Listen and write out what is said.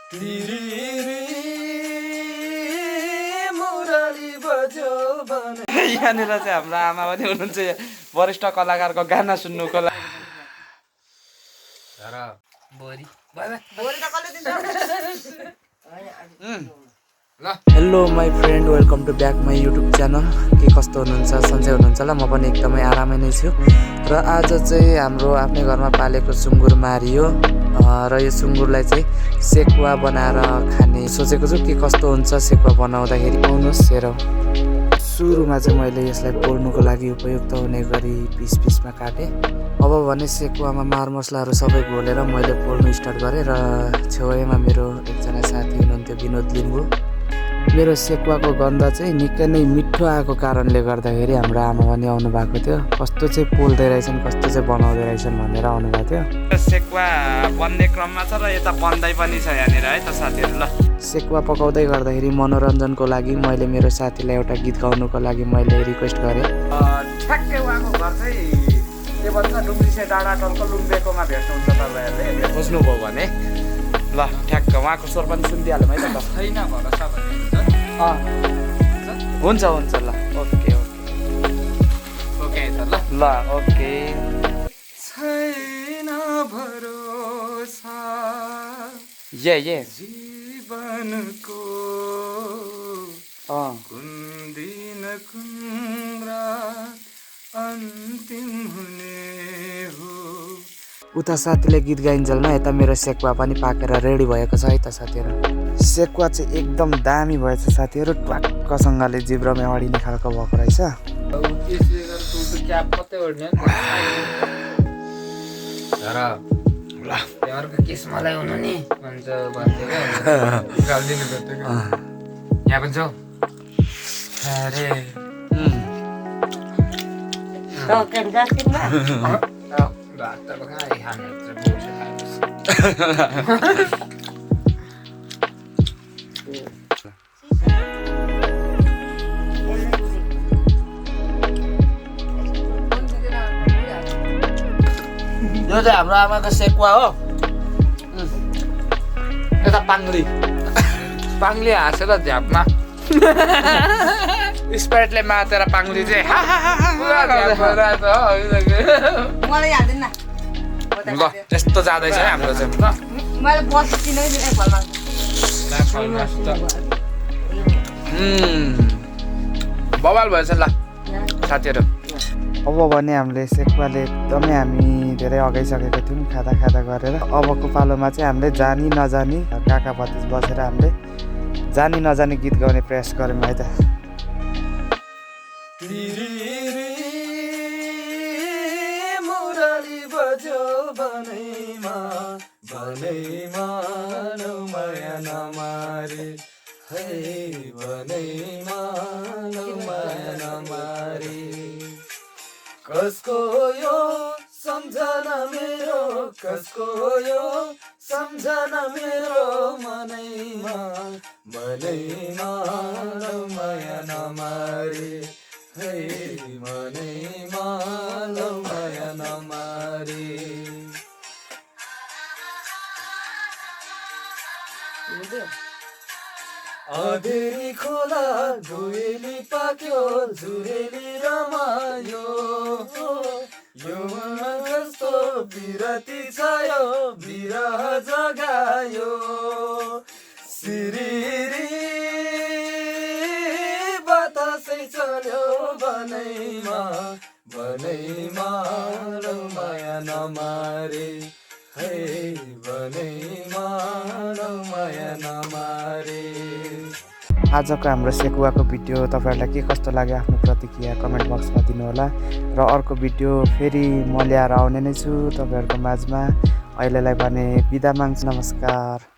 यहाँनिर चाहिँ हाम्रो आमा पनि हुनुहुन्छ वरिष्ठ कलाकारको गाना सुन्नुको लागि। Hello my friend, welcome to back my YouTube channel. के कस्तो हुनुहुन्छ? सन्चै हुनुहुन्छ होला? म पनि एकदमै आरामै नै छु। र आज चाहिँ हाम्रो आफ्नै घरमा पालेको सुँगुर मारियो र यो सुँगुरलाई चाहिँ सेकुवा बनाएर खाने सोचेको छु। के कस्तो हुन्छ सेकुवा बनाउँदाखेरि आउनुहोस् हेरौँ। सुरुमा चाहिँ मैले यसलाई पोल्नुको लागि उपयुक्त हुने गरी पिस पिसमा काटेँ। अब भने सेकुवामा मरमसलाहरू सबै घोलेर मैले पोल्नु स्टार्ट गरेँ र छेउमा मेरो एकजना साथी हुनुहुन्थ्यो विनोद लिम्बू। मेरो सेकुवाको गन्ध चाहिँ निकै नै मिठो आएको कारणले गर्दाखेरि हाम्रो आमा पनि आउनु भएको थियो। कस्तो चाहिँ पोल्दै रहेछन्, कस्तो चाहिँ बनाउँदै रहेछन् भनेर आउनुभएको थियो। सेकुवा बन्ने क्रममा छ र यता बन्दै पनि छ यहाँनिर है त साथीहरू। ल सेकुवा पकाउँदै गर्दाखेरि मनोरञ्जनको लागि मैले मेरो साथीलाई एउटा गीत गाउनुको लागि मैले रिक्वेस्ट गरेँ। ठ्याक्कै उहाँको घर चाहिँ के भन्छ डुम्रिसे डाँडा टल्को लुम्बेकोमा भेट्नुहुन्छ तपाईँहरूले, बुझ्नुभयो भने। ल ठ्याक्क उहाँको स्वर पनि सुनिदिइहालौँ है त। छैन भरोसा भन्ने हुन्छ हुन्छ ल ओके ओके त ल ओके। छैन भरोसा ये जीवनको कुन दिन कुन रात अन्तिम हुने हो। उता साथीले गीत गाइन्जेलमा यता मेरो सेकुवा पनि पाकेर रेडी भएको छ है त साथीहरू। सेकुवा चाहिँ एकदम दामी भएछ साथीहरू, ट्वाक्कसँगले जिब्रोमा अडिने खालको भएको रहेछ। मलाई हुनु नि भन्छ यहाँ पनि छौ अरे यो चाहिँ हाम्रो आमाको सेकुवा हो। यता पाङ्ली हाँसेर झ्यापमा स्प्राइटले मातेर पाङ्ली चाहिँ ल त्यस्तो जाँदैछ है हाम्रो चाहिँ। बवाल भएछ ल साथीहरू। अब भने हामीले सेकुवाले एकदमै हामी धेरै अगाइसकेको थियौँ खाँदा खाँदा गरेर। अबको पालोमा चाहिँ हामीले जानी नजानी काका भतिज बसेर हामीले जानी नजानी गीत गाउने प्रयास गऱ्यौँ है त। कसको यो सम्झना मेरो, कसको यो सम्झना मेरो मनैमा माया नमारे है मनैमा माया नमारे। अधेरी खोला धुएली पाक्यो झुरेली रमायो, यो कस्तो बिरती छायो बिरह जगायो। सिरिरी बतासै चल्यो बनैमा माया नमारे है बनैमा माया नमारे। आजको हाम्रो सेकुवाको भिडियो तपाईँहरूलाई के कस्तो लाग्यो आफ्नो प्रतिक्रिया कमेन्ट बक्समा दिनुहोला। र अर्को भिडियो फेरि म ल्याएर आउने नै छु तपाईँहरूको माझमा। अहिलेलाई भने बिदा माग्छु, नमस्कार।